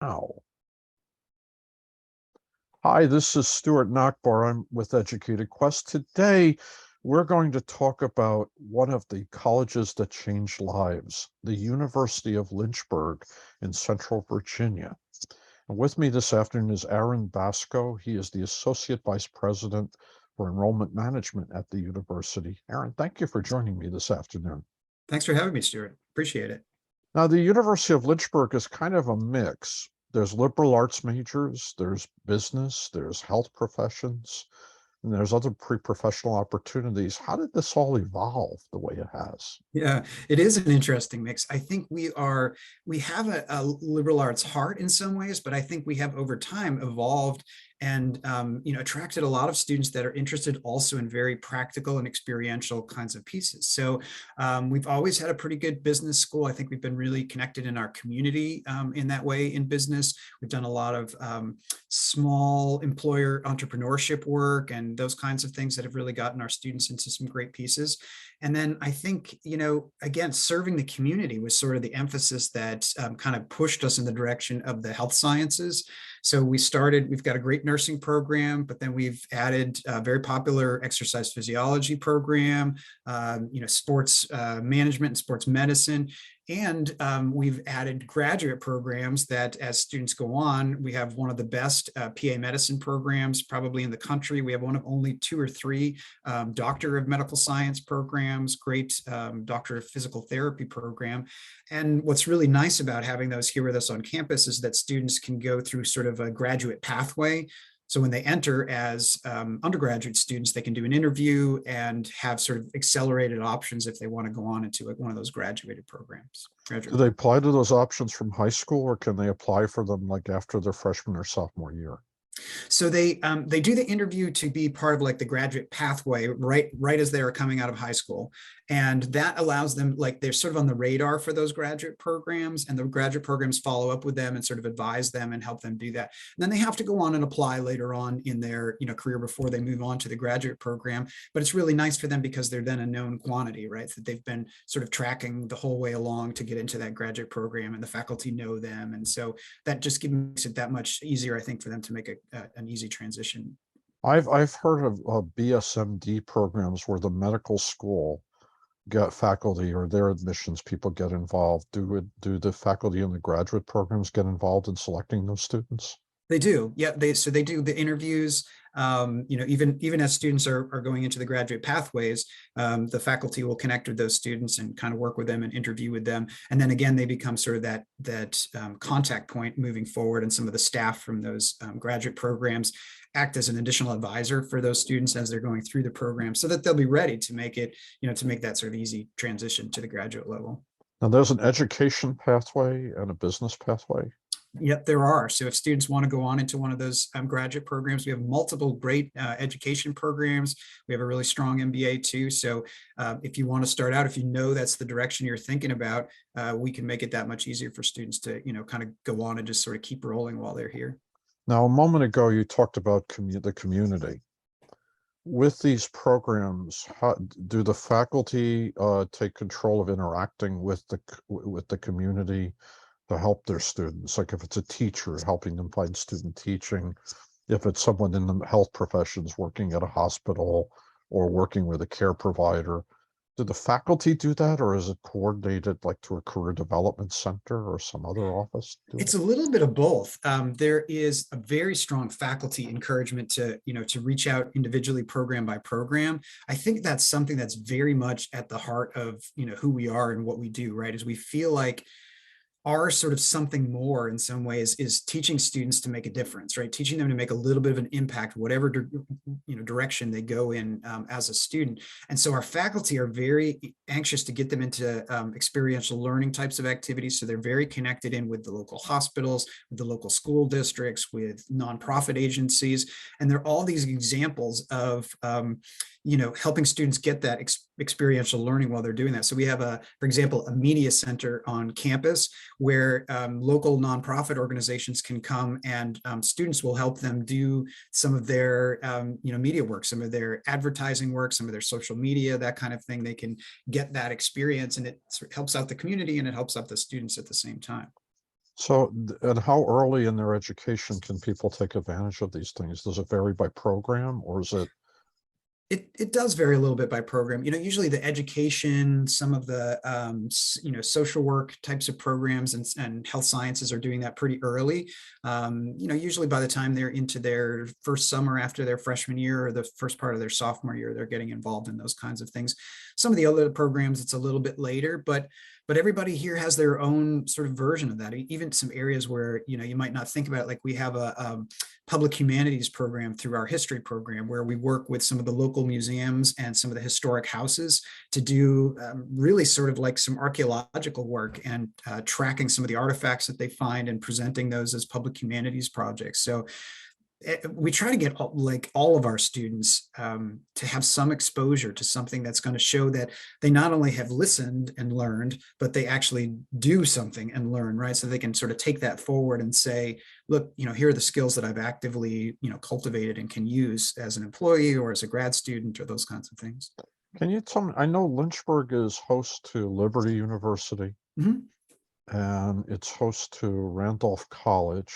Ow. Hi, this is Stuart Nachbar. I'm with Educated Quest. Today, we're going to talk about one of the colleges that changed lives, the University of Lynchburg in Central Virginia. And with me this afternoon is Aaron Basko. He is the Associate Vice President for Enrollment Management at the university. Aaron, thank you for joining me this afternoon. Thanks for having me, Stuart. Appreciate it. Now, the University of Lynchburg is kind of a mix. There's liberal arts majors, there's business, there's health professions, and there's other pre-professional opportunities. How did this all evolve the way it has? Yeah, it is an interesting mix. I think we have a liberal arts heart in some ways, but I think we have over time evolved and attracted a lot of students that are interested also in very practical and experiential kinds of pieces. So we've always had a pretty good business school. I think we've been really connected in our community in that way in business. We've done a lot of small employer entrepreneurship work and those kinds of things that have really gotten our students into some great pieces. And then I think, again, serving the community was sort of the emphasis that kind of pushed us in the direction of the health sciences. So we've got a great nursing program, but then we've added a very popular exercise physiology program, sports management and sports medicine. And we've added graduate programs that as students go on, we have one of the best PA medicine programs probably in the country. We have one of only 2 or 3 doctor of medical science programs, great doctor of physical therapy program. And what's really nice about having those here with us on campus is that students can go through sort of a graduate pathway. So when they enter as undergraduate students, they can do an interview and have sort of accelerated options if they want to go on into one of those graduated programs. Do they apply to those options from high school, or can they apply for them like after their freshman or sophomore year? So they do the interview to be part of like the graduate pathway right as they are coming out of high school, and that allows them, like, they're sort of on the radar for those graduate programs, and the graduate programs follow up with them and sort of advise them and help them do that. And then they have to go on and apply later on in their career before they move on to the graduate program. But it's really nice for them because they're then a known quantity, right? That they've been sort of tracking the whole way along to get into that graduate program, and the faculty know them, and so that just makes it that much easier, I think, for them to make an easy transition. I've heard of BSMD programs where the medical school get faculty, or their admissions people get involved. Do the faculty in the graduate programs get involved in selecting those students? They do, yeah. They do the interviews. Even as students are going into the graduate pathways, the faculty will connect with those students and kind of work with them and interview with them. And then again, they become sort of that contact point moving forward. And some of the staff from those graduate programs act as an additional advisor for those students as they're going through the program, so that they'll be ready to make it, to make that sort of easy transition to the graduate level. Now, there's an education pathway and a business pathway. Yep, there are. So if students want to go on into one of those graduate programs, we have multiple great education programs. We have a really strong MBA too. So if you want to start out, if that's the direction you're thinking about, we can make it that much easier for students to, kind of go on and just sort of keep rolling while they're here. Now, a moment ago, you talked about the community. With these programs, how do the faculty take control of interacting with the community to help their students? Like if it's a teacher, helping them find student teaching, if it's someone in the health professions working at a hospital or working with a care provider, do the faculty do that, or is it coordinated like to a career development center or some other office? It's a little bit of both. There is a very strong faculty encouragement to reach out individually, program by program. I think that's something that's very much at the heart of who we are and what we do, right? Is we feel like our sort of something more in some ways is teaching students to make a difference, right? Teaching them to make a little bit of an impact, whatever direction they go in as a student. And so our faculty are very anxious to get them into experiential learning types of activities. So they're very connected in with the local hospitals, with the local school districts, with nonprofit agencies. And there are all these examples of helping students get that experiential learning while they're doing that. So we have for example, a media center on campus where local nonprofit organizations can come, and students will help them do some of their media work, some of their advertising work, some of their social media, that kind of thing. They can get that experience, and it helps out the community and it helps out the students at the same time. So, and how early in their education can people take advantage of these things? Does it vary by program, or is it? It does vary a little bit by program. Usually the education, some of the social work types of programs and health sciences are doing that pretty early. Usually by the time they're into their first summer after their freshman year or the first part of their sophomore year, they're getting involved in those kinds of things. Some of the other programs, it's a little bit later, but everybody here has their own sort of version of that. Even some areas where you might not think about it, like we have a public humanities program through our history program where we work with some of the local museums and some of the historic houses to do really sort of like some archaeological work and tracking some of the artifacts that they find and presenting those as public humanities projects. So we try to get like all of our students to have some exposure to something that's going to show that they not only have listened and learned, but they actually do something and learn, right? So they can sort of take that forward and say, look, here are the skills that I've actively, cultivated and can use as an employee or as a grad student or those kinds of things. Can you tell me? I know Lynchburg is host to Liberty University, Mhm. and it's host to Randolph College.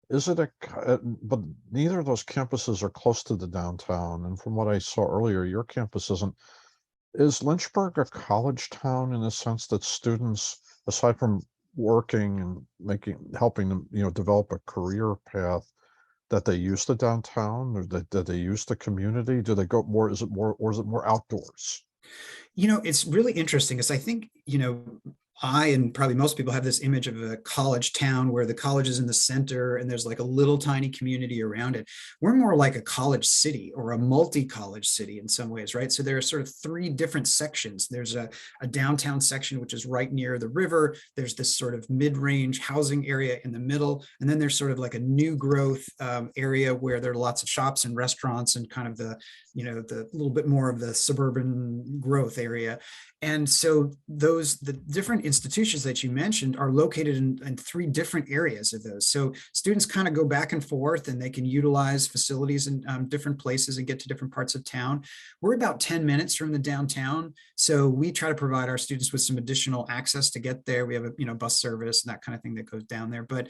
Is it but neither of those campuses are close to the downtown. And from what I saw earlier, your campus isn't. Is Lynchburg a college town in the sense that students, aside from working and helping them, develop a career path, that they use the downtown, or that they use the community? Do they go more? Is it more, or is it more outdoors? It's really interesting because I think, I and probably most people have this image of a college town where the college is in the center and there's like a little tiny community around it. We're more like a college city or a multi-college city in some ways, right? So there are sort of three different sections. There's a downtown section, which is right near the river. There's this sort of mid-range housing area in the middle. And then there's sort of like a new growth area where there are lots of shops and restaurants and kind of the little bit more of the suburban growth area. And so the different institutions that you mentioned are located in three different areas of those. So students kind of go back and forth and they can utilize facilities in different places and get to different parts of town. We're about 10 minutes from the downtown. So we try to provide our students with some additional access to get there. We have a bus service and that kind of thing that goes down there. But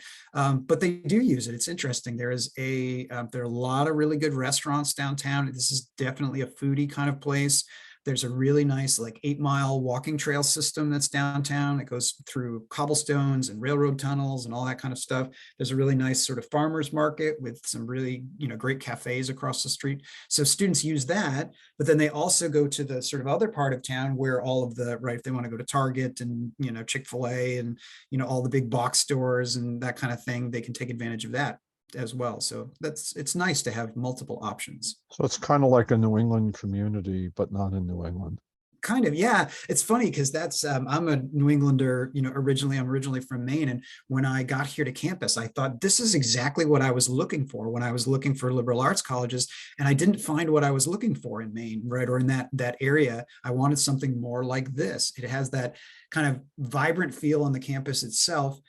they do use it. It's interesting. There are a lot of really good restaurants downtown. This is definitely a foodie kind of place. There's a really nice like 8-mile walking trail system that's downtown that goes through cobblestones and railroad tunnels and all that kind of stuff. There's a really nice sort of farmers market with some really, great cafes across the street. So students use that, but then they also go to the sort of other part of town where all of the, right, if they want to go to Target and, Chick-fil-A and, all the big box stores and that kind of thing, they can take advantage of that as well. So it's nice to have multiple options. So it's kind of like a New England community, but not in New England. Kind of, yeah. It's funny because that's I'm a New Englander, originally. I'm originally from Maine, and when I got here to campus, I thought this is exactly what I was looking for when I was looking for liberal arts colleges, and I didn't find what I was looking for in Maine, right, or in that area. I wanted something more like this. It has that kind of vibrant feel on the campus itself,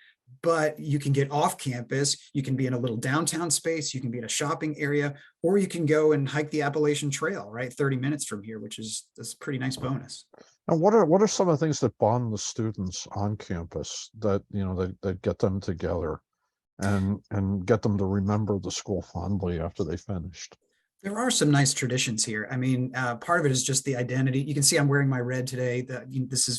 but you can get off campus. You can be in a little downtown space. You can be in a shopping area, or you can go and hike the Appalachian Trail, right? 30 minutes from here, that's a pretty nice bonus. And what are some of the things that bond the students on campus that, that get them together and get them to remember the school fondly after they finished? There are some nice traditions here. I mean, part of it is just the identity. You can see I'm wearing my red today.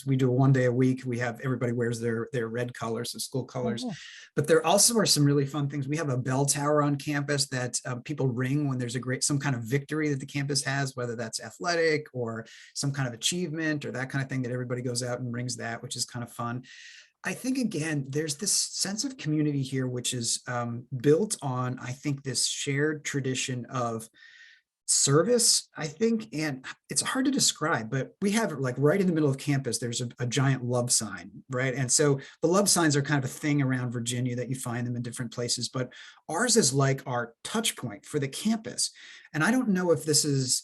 We do a 1 day a week. We have everybody wears their red colors, the school colors. Oh. But there also are some really fun things. We have a bell tower on campus that people ring when there's some kind of victory that the campus has, whether that's athletic or some kind of achievement or that kind of thing, that everybody goes out and rings that, which is kind of fun. I think, again, there's this sense of community here, which is built on, I think, this shared tradition of service, I think, and it's hard to describe, but we have, like, right in the middle of campus, there's a giant love sign, right? And so the love signs are kind of a thing around Virginia that you find them in different places, but ours is like our touch point for the campus. And I don't know if this is,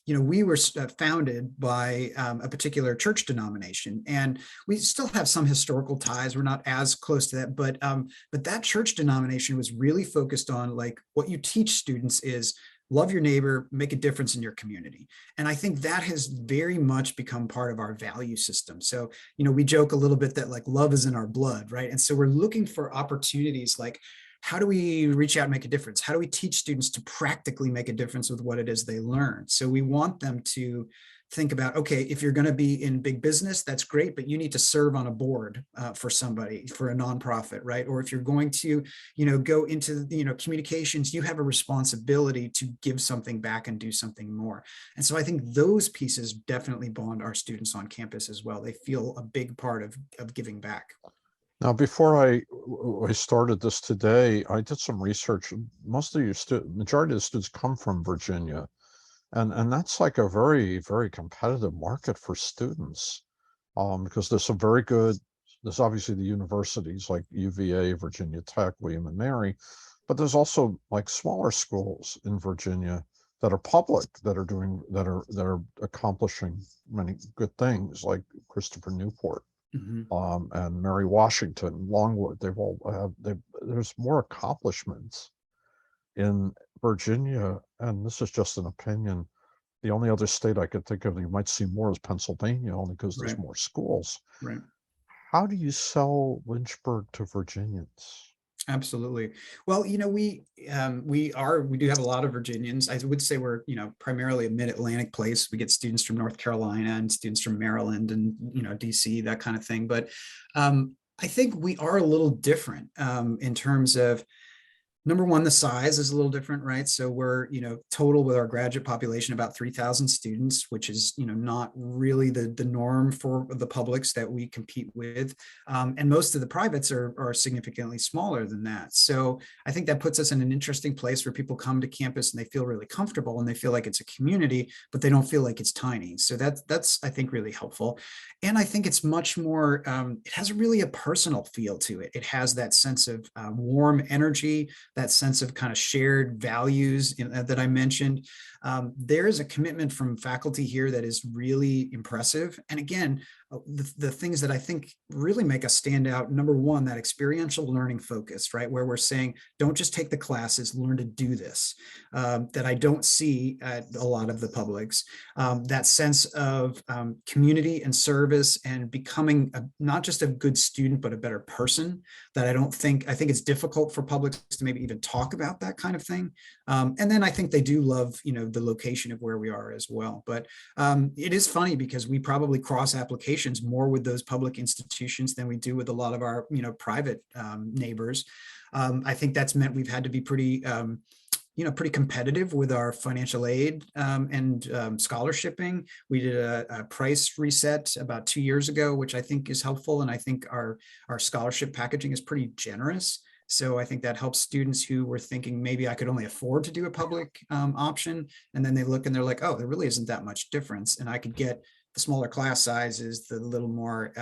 we were founded by a particular church denomination, and we still have some historical ties. We're not as close to that, but that church denomination was really focused on, like, what you teach students is love your neighbor, make a difference in your community. And I think that has very much become part of our value system. So, we joke a little bit that like love is in our blood, right? And so we're looking for opportunities like, how do we reach out and make a difference? How do we teach students to practically make a difference with what it is they learn? So we want them to think about, okay, if you're going to be in big business, that's great, but you need to serve on a board for somebody, for a nonprofit, right? Or if you're going to, go into, communications, you have a responsibility to give something back and do something more. And so I think those pieces definitely bond our students on campus as well. They feel a big part of giving back. Now, before I started this today, I did some research. Most of your majority of the students come from Virginia, and that's like a very, very competitive market for students, because there's obviously the universities like UVA, Virginia Tech, William and Mary, but there's also like smaller schools in Virginia that are public, that are accomplishing many good things, like Christopher Newport, and Mary Washington, Longwood. There's more accomplishments in Virginia, and this is just an opinion. The only other state I could think of that you might see more is Pennsylvania, only because there's Right. more schools. Right. How do you sell Lynchburg to Virginians? Absolutely. Well, we do have a lot of Virginians. I would say we're, primarily a mid-Atlantic place. We get students from North Carolina and students from Maryland and, DC, that kind of thing. But I think we are a little different in terms of, number one, the size is a little different, right? So we're, total with our graduate population, about 3,000 students, which is, not really the norm for the publics that we compete with. And most of the privates are significantly smaller than that. So I think that puts us in an interesting place where people come to campus and they feel really comfortable and they feel like it's a community, but they don't feel like it's tiny. So that's I think, really helpful. And I think it's much more, it has really a personal feel to it. It has that sense of warm energy, that sense of kind of shared values that I mentioned. There is a commitment from faculty here that is really impressive. And again, the things that I think really make us stand out. Number one, that experiential learning focus, right? Where we're saying, don't just take the classes, learn to do this, that I don't see at a lot of the publics. That sense of community and service and becoming not just a good student, but a better person, that I think it's difficult for publics to maybe even talk about that kind of thing. And then I think they do love, the location of where we are as well. But it is funny because we probably cross applications more with those public institutions than we do with a lot of our, private neighbors. I think that's meant we've had to be pretty competitive with our financial aid and scholarshiping. We did a price reset about 2 years ago, which I think is helpful. And I think our scholarship packaging is pretty generous. So I think that helps students who were thinking maybe I could only afford to do a public option. And then they look and they're like, oh, there really isn't that much difference. And I could get the smaller class sizes, the little more,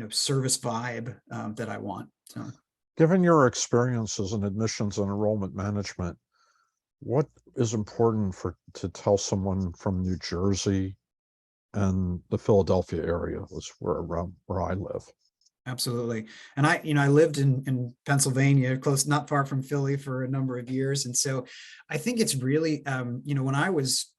service vibe that I want. So, Given your experiences in admissions and enrollment management, what is important to tell someone from New Jersey and the Philadelphia area, was where I live? absolutely. And I lived in Pennsylvania, not far from Philly, for a number of years. And so I think it's really, when I was,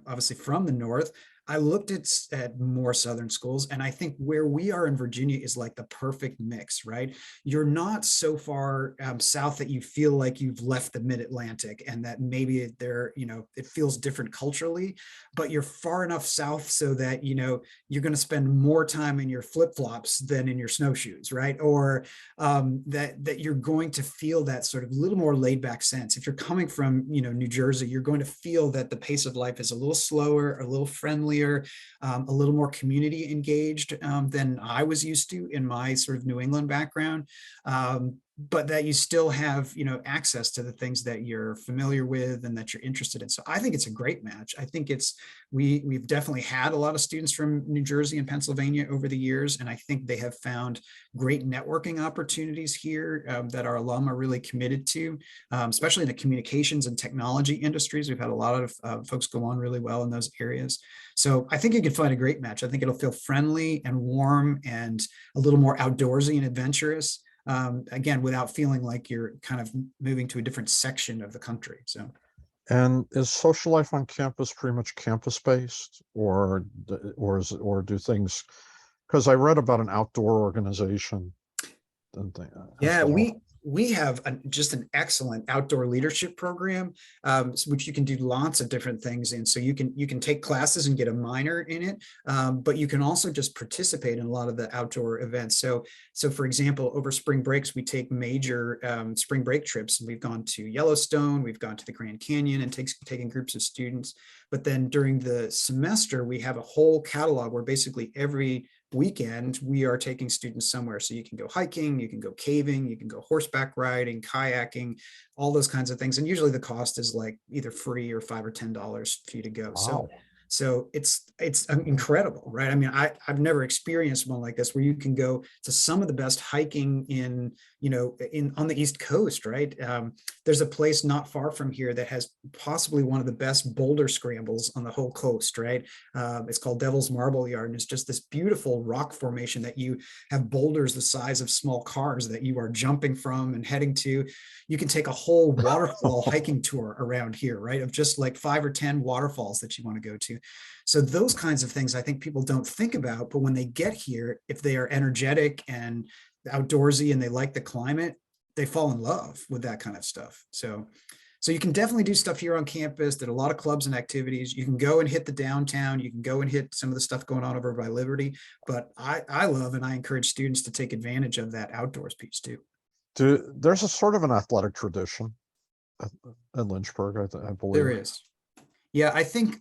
obviously from the North, I looked at more Southern schools, and I think where we are in Virginia is like the perfect mix, right? You're not so far south that you feel like you've left the mid-Atlantic and that maybe it feels different culturally, but you're far enough south so that, you're going to spend more time in your flip-flops than in your snowshoes, right? Or that you're going to feel that sort of little more laid-back sense. If you're coming from, New Jersey, you're going to feel that the pace of life is a little slower, a little friendlier, a little more community engaged than I was used to in my sort of New England background. But that you still have, access to the things that you're familiar with and that you're interested in. So I think it's a great match. I think we've definitely had a lot of students from New Jersey and Pennsylvania over the years, and I think they have found great networking opportunities here that our alum are really committed to, especially in the communications and technology industries. We've had a lot of folks go on really well in those areas. So I think you can find a great match. I think it'll feel friendly and warm and a little more outdoorsy and adventurous. Again, without feeling like you're kind of moving to a different section of the country. So, And is social life on campus pretty much campus based, or do things? Because I read about an outdoor organization and thing as Yeah, well. we have just an excellent outdoor leadership program, which you can do lots of different things in. So you can take classes and get a minor in it, but you can also just participate in a lot of the outdoor events. So for example, over spring breaks, we take major spring break trips, and we've gone to Yellowstone, we've gone to the Grand Canyon, and taking groups of students. But then during the semester, we have a whole catalog where basically every weekend we are taking students somewhere. So you can go hiking, you can go caving, you can go horseback riding, kayaking, all those kinds of things. And usually the cost is like either free or $5 or $10 for you to go. So Wow. it's incredible, right? I mean, I've never experienced one like this, where you can go to some of the best hiking in, on the East Coast, right? There's a place not far from here that has possibly one of the best boulder scrambles on the whole coast, right? It's called Devil's Marble Yard, and it's just this beautiful rock formation that you have boulders the size of small cars that you are jumping from and heading to. You can take a whole waterfall hiking tour around here, right? Of just like 5 or 10 waterfalls that you want to go to. So those kinds of things I think people don't think about, but when they get here, if they are energetic and outdoorsy and they like the climate, they fall in love with that kind of stuff. So you can definitely do stuff here on campus. There are a lot of clubs and activities. You can go and hit the downtown. You can go and hit some of the stuff going on over by Liberty. But I love and I encourage students to take advantage of that outdoors piece too. There's a sort of an athletic tradition at, in Lynchburg, I There believe. is. Yeah, I think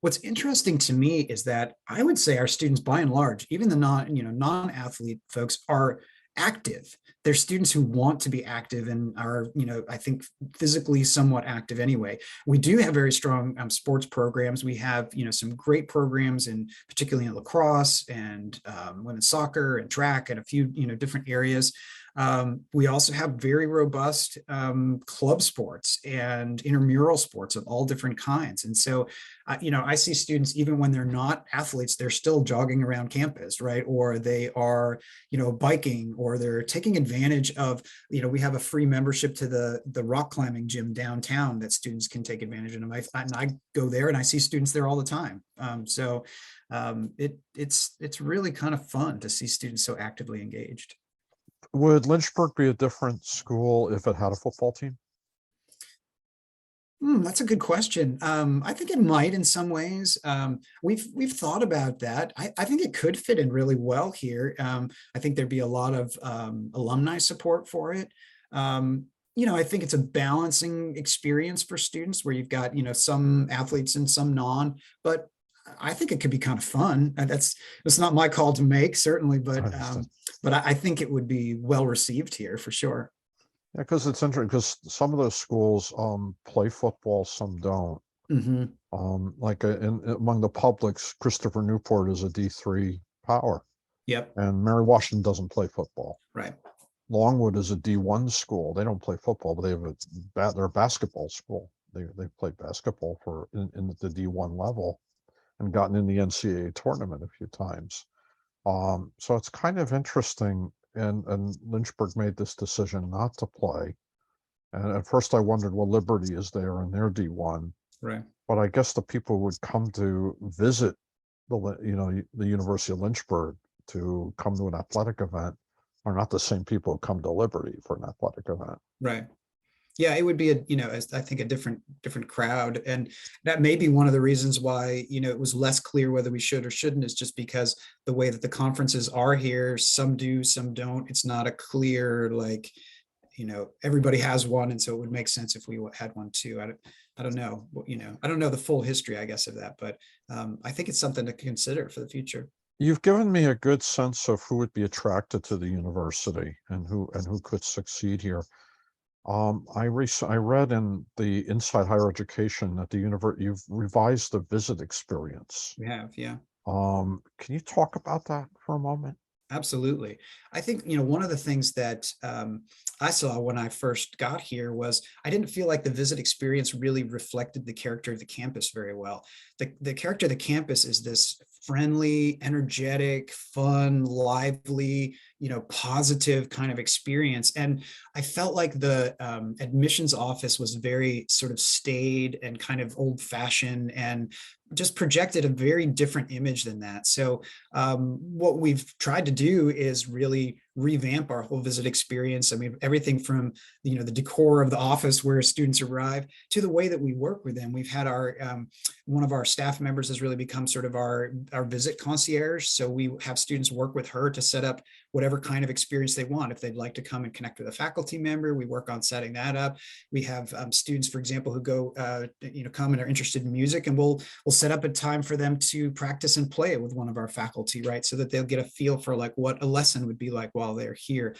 what's interesting to me is that I would say our students, by and large, even the non-athlete folks, are active. They're students who want to be active and are, I think physically somewhat active anyway. We do have very strong sports programs. We have, some great programs in particularly in lacrosse and women's soccer and track and a few, different areas. We also have very robust club sports and intramural sports of all different kinds. And so, I see students, even when they're not athletes, they're still jogging around campus, right? Or they are, biking, or they're taking advantage of, we have a free membership to the rock climbing gym downtown that students can take advantage of. And I go there and I see students there all the time. It's really kind of fun to see students so actively engaged. Would Lynchburg be a different school if it had a football team? That's a good question. I think it might in some ways. We've thought about that. I think it could fit in really well here. I think there'd be a lot of alumni support for it. I think it's a balancing experience for students where you've got, some athletes and some non, but I think it could be kind of fun. That's not my call to make, certainly, but I think it would be well received here for sure. Yeah, because it's interesting because some of those schools play football, some don't. Hmm. Like among the publics, Christopher Newport is a D3 power, Yep. and Mary Washington doesn't play football. Right. Longwood is a D1 school. They don't play football, but they're a basketball school. They play basketball in the D1 level and gotten in the NCAA tournament a few times. So it's kind of interesting. And Lynchburg made this decision not to play. And at first I wondered, well, Liberty is there and they're D1. Right. But I guess the people who would come to visit the University of Lynchburg to come to an athletic event are not the same people who come to Liberty for an athletic event. Right. Yeah, it would be I think a different crowd. And that may be one of the reasons why, it was less clear whether we should or shouldn't, is just because the way that the conferences are here, some do, some don't. It's not a clear, like, everybody has one. And so it would make sense if we had one too. I don't know, I don't know the full history, I guess, of that, but I think it's something to consider for the future. You've given me a good sense of who would be attracted to the university and who could succeed here. I read in the Inside Higher Education that you've revised the visit experience. We have, yeah. Can you talk about that for a moment? Absolutely. I think, one of the things that I saw when I first got here was I didn't feel like the visit experience really reflected the character of the campus very well. The character of the campus is this friendly, energetic, fun, lively, positive kind of experience. And I felt like the admissions office was very sort of staid and kind of old fashioned and just projected a very different image than that. So what we've tried to do is really revamp our whole visit experience. I mean, everything from the decor of the office where students arrive to the way that we work with them. We've had our one of our staff members has really become sort of our visit concierge. So we have students work with her to set up whatever kind of experience they want. If they'd like to come and connect with a faculty member, we work on setting that up. We have students, for example, who go come and are interested in music, and we'll set up a time for them to practice and play with one of our faculty, right? So that they'll get a feel for like what a lesson would be like while they're here.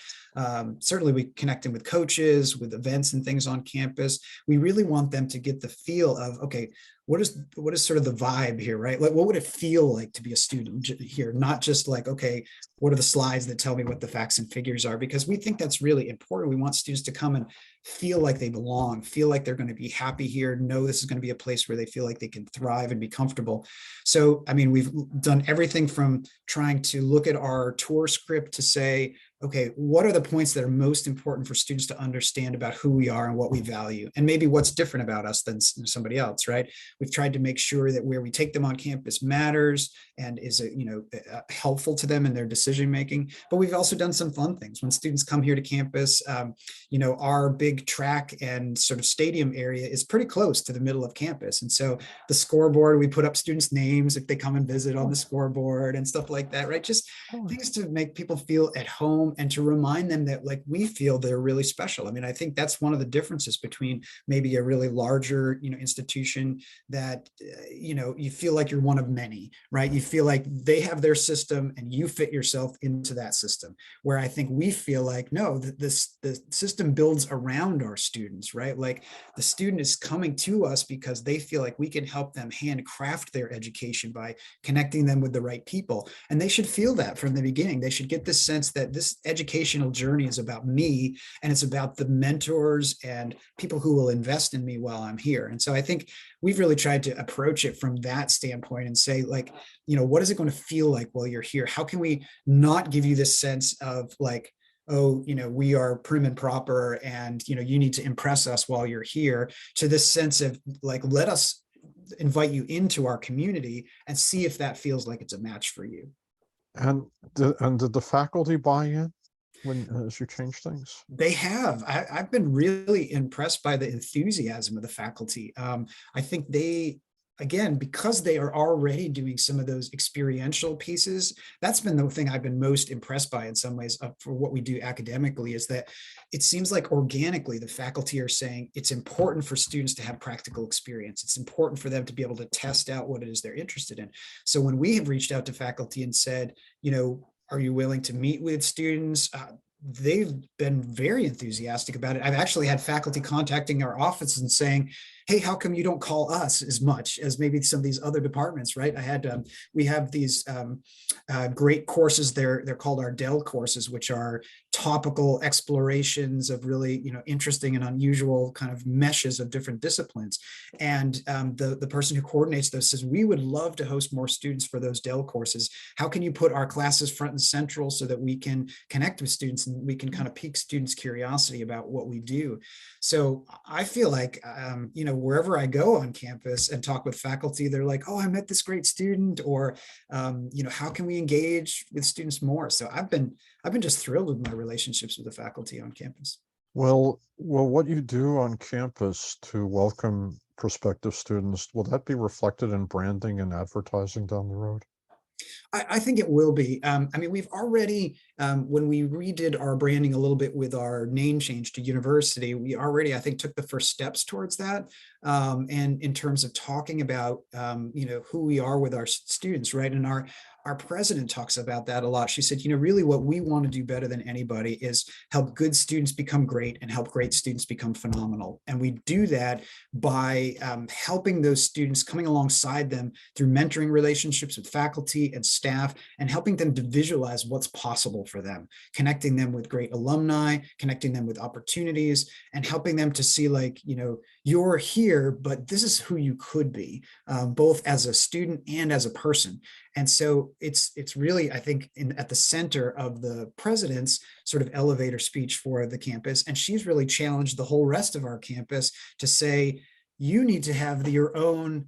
Certainly we connect them with coaches, with events and things on campus. We really want them to get the feel of, okay, what is sort of the vibe here, right? Like, what would it feel like to be a student here? Not just like, okay, what are the slides that tell me what the facts and figures are? Because we think that's really important. We want students to come and feel like they belong, feel like they're going to be happy here, know this is going to be a place where they feel like they can thrive and be comfortable. So, I mean, we've done everything from trying to look at our tour script to say, okay, what are the points that are most important for students to understand about who we are and what we value, and maybe what's different about us than somebody else, right? We've tried to make sure that where we take them on campus matters and is helpful to them in their decision making. But we've also done some fun things. When students come here to campus, our big track and sort of stadium area is pretty close to the middle of campus. And so the scoreboard, we put up students' names if they come and visit on the scoreboard and stuff like that, right? Just things to make people feel at home and to remind them that like we feel they're really special. I mean, I think that's one of the differences between maybe a really larger, institution that, you feel like you're one of many, right? You feel like they have their system and you fit yourself into that system. Where I think we feel like, no, the system builds around our students, right? Like the student is coming to us because they feel like we can help them handcraft their education by connecting them with the right people. And they should feel that from the beginning. They should get this sense that this educational journey is about me, and it's about the mentors and people who will invest in me while I'm here. And so I think we've really tried to approach it from that standpoint and say, like, what is it going to feel like while you're here? How can we not give you this sense of like, oh, we are prim and proper and, you need to impress us while you're here, to this sense of like, let us invite you into our community and see if that feels like it's a match for you. And did the faculty buy in as you change things? They have. I've been really impressed by the enthusiasm of the faculty. I think they, again, because they are already doing some of those experiential pieces, that's been the thing I've been most impressed by in some ways for what we do academically, is that it seems like organically the faculty are saying it's important for students to have practical experience. It's important for them to be able to test out what it is they're interested in. So when we have reached out to faculty and said, are you willing to meet with students? They've been very enthusiastic about it. I've actually had faculty contacting our office and saying, hey, how come you don't call us as much as maybe some of these other departments, right? We have these great courses. They're called our Dell courses, which are topical explorations of really, interesting and unusual kind of meshes of different disciplines. And the person who coordinates those says, we would love to host more students for those Dell courses. How can you put our classes front and central so that we can connect with students and we can kind of pique students' curiosity about what we do? So I feel like, wherever I go on campus and talk with faculty, they're like, oh, I met this great student, or, how can we engage with students more? So I've been just thrilled with my relationships with the faculty on campus. Well, what you do on campus to welcome prospective students, will that be reflected in branding and advertising down the road? I think it will be. We've already, when we redid our branding a little bit with our name change to university, we already, I think, took the first steps towards that. And in terms of talking about, who we are with our students, right? And our president talks about that a lot. She said, really what we want to do better than anybody is help good students become great and help great students become phenomenal. And we do that by helping those students, coming alongside them through mentoring relationships with faculty and staff, and helping them to visualize what's possible for them, connecting them with great alumni, connecting them with opportunities, and helping them to see, like, you're here, but this is who you could be, both as a student and as a person. And so it's really, I think, at the center of the president's sort of elevator speech for the campus. And she's really challenged the whole rest of our campus to say, you need to have your own,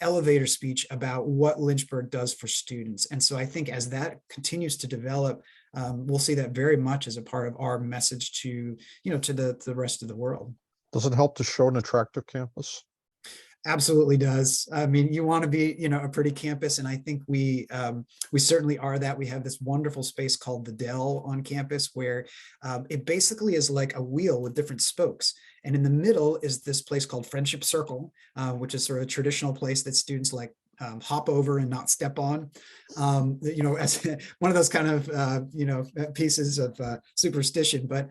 elevator speech about what Lynchburg does for students. And so I think as that continues to develop, we'll see that very much as a part of our message to, to the rest of the world. Does it help to show an attractive campus? Absolutely does. I mean, you want to be, a pretty campus, and I think we certainly are that. We have this wonderful space called the Dell on campus, where it basically is like a wheel with different spokes. And in the middle is this place called Friendship Circle, which is sort of a traditional place that students like hop over and not step on, as one of those kind of, pieces of superstition. But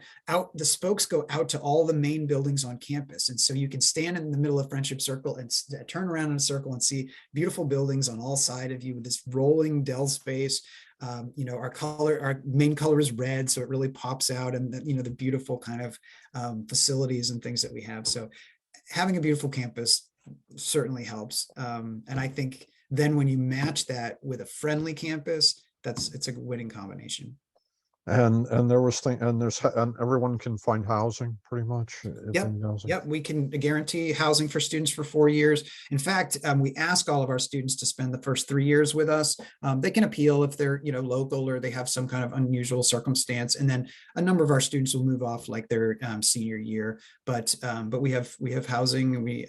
the spokes go out to all the main buildings on campus. And so you can stand in the middle of Friendship Circle and turn around in a circle and see beautiful buildings on all sides of you with this rolling Dell space. Our main color is red, so it really pops out, and the beautiful kind of facilities and things that we have. So having a beautiful campus certainly helps. And I think then when you match that with a friendly campus, it's a winning combination. And everyone can find housing pretty much. Yep. We can guarantee housing for students for 4 years. In fact, we ask all of our students to spend the first 3 years with us. They can appeal if they're, local or they have some kind of unusual circumstance. And then a number of our students will move off like their senior year. But we have housing, and we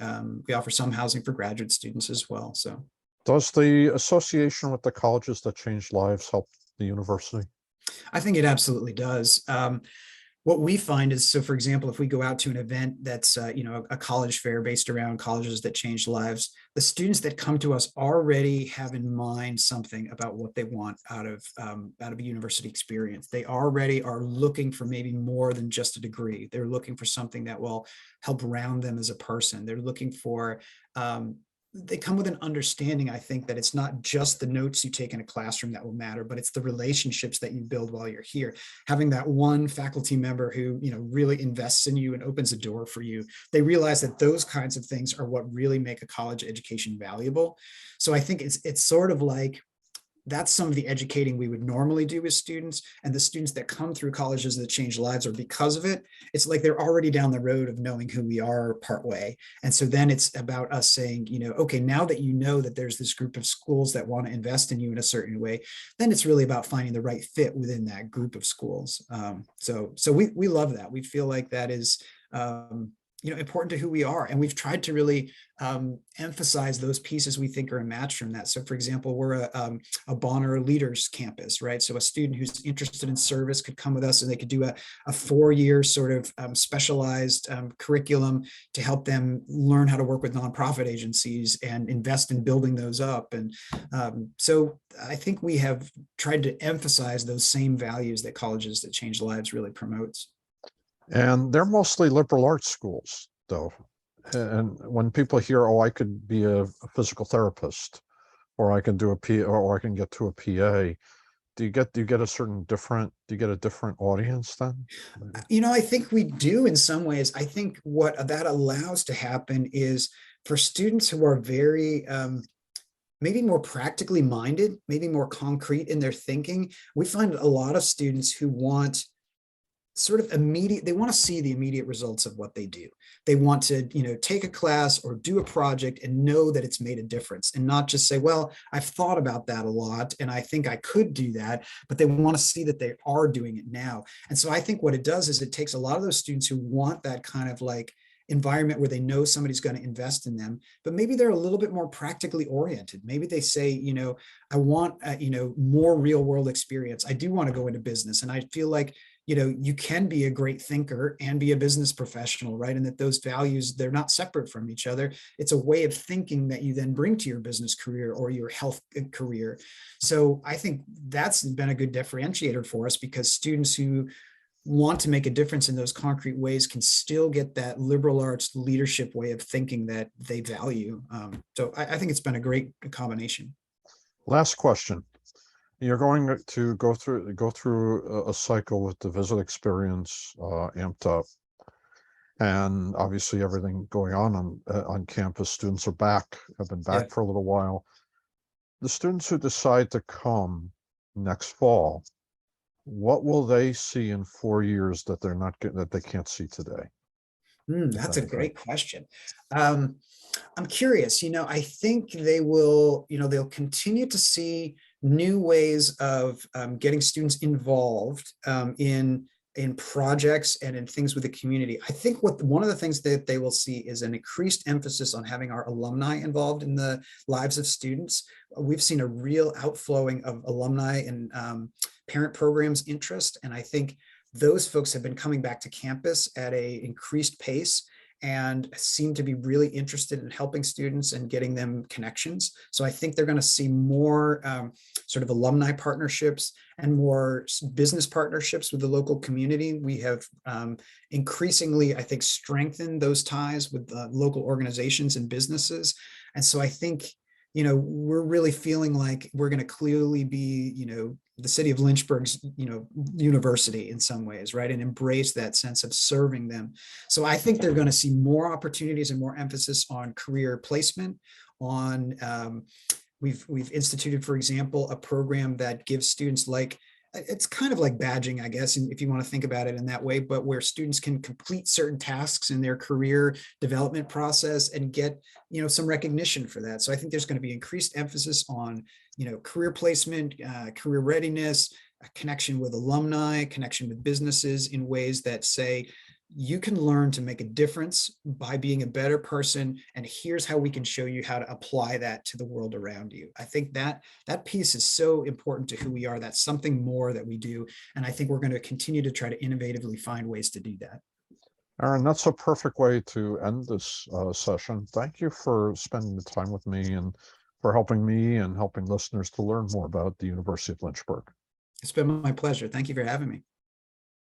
offer some housing for graduate students as well. So does the association with the colleges that change lives help the university? I think it absolutely does. What we find is, so for example, if we go out to an event that's, a college fair based around colleges that change lives, the students that come to us already have in mind something about what they want out of a university experience. They already are looking for maybe more than just a degree. They're looking for something that will help round them as a person. They're looking for, they come with an understanding, I think, that it's not just the notes you take in a classroom that will matter, but it's the relationships that you build while you're here. Having that one faculty member who, really invests in you and opens a door for you. They realize that those kinds of things are what really make a college education valuable. So I think it's sort of like, that's some of the educating we would normally do with students, and the students that come through colleges that change lives, or because of it, it's like they're already down the road of knowing who we are partway. And so then it's about us saying, okay, now that you know that there's this group of schools that want to invest in you in a certain way, then it's really about finding the right fit within that group of schools. So we love that. We feel like that is important to who we are. And we've tried to really emphasize those pieces we think are a match from that. So for example, we're a Bonner Leaders campus, right? So a student who's interested in service could come with us, and they could do a 4-year sort of specialized curriculum to help them learn how to work with nonprofit agencies and invest in building those up. And so I think we have tried to emphasize those same values that colleges that change lives really promotes. And they're mostly liberal arts schools, though. And when people hear, oh, I could be a physical therapist, or I can do a P, or I can get to a PA, do you get a different audience then? I think we do in some ways. I think what that allows to happen is for students who are very maybe more practically minded, maybe more concrete in their thinking, we find a lot of students who want sort of they want to see the immediate results of what they do. They want to, take a class or do a project and know that it's made a difference, and not just say, well, I've thought about that a lot and I think I could do that, but they want to see that they are doing it now. And so I think what it does is it takes a lot of those students who want that kind of like environment where they know somebody's going to invest in them, but maybe they're a little bit more practically oriented. Maybe they say, I want, more real world experience. I do want to go into business. And I feel like, you can be a great thinker and be a business professional, right? And that those values, they're not separate from each other. It's a way of thinking that you then bring to your business career or your health career. So I think that's been a good differentiator for us, because students who want to make a difference in those concrete ways can still get that liberal arts leadership way of thinking that they value. So I think it's been a great combination. Last question. You're going to go through a cycle with the visit experience amped up, and obviously everything going on campus. Students have been back for a little while. the students who decide to come next fall, what will they see in 4 years that they're not getting, that they can't see today? That's a anything? great question. I'm curious, I think they will, they'll continue to see new ways of getting students involved in projects and in things with the community. I think one of the things that they will see is an increased emphasis on having our alumni involved in the lives of students. We've seen a real outflowing of alumni and parent programs interest, and I think those folks have been coming back to campus at a increased pace and seem to be really interested in helping students and getting them connections. So I think they're going to see more sort of alumni partnerships and more business partnerships with the local community. We have increasingly, I think, strengthened those ties with local organizations and businesses. And so I think, we're really feeling like we're going to clearly be, the city of Lynchburg's, university in some ways, right? And embrace that sense of serving them. So I think they're going to see more opportunities and more emphasis on career placement, on we've instituted, for example, a program that gives students it's kind of like badging, I guess, if you want to think about it in that way, but where students can complete certain tasks in their career development process and get, some recognition for that. So I think there's going to be increased emphasis on, career placement, career readiness, a connection with alumni, connection with businesses in ways that say, you can learn to make a difference by being a better person. And here's how we can show you how to apply that to the world around you. I think that piece is so important to who we are. That's something more that we do. And I think we're going to continue to try to innovatively find ways to do that. Aaron, that's a perfect way to end this session. Thank you for spending the time with me and for helping me and helping listeners to learn more about the University of Lynchburg. It's been my pleasure. Thank you for having me.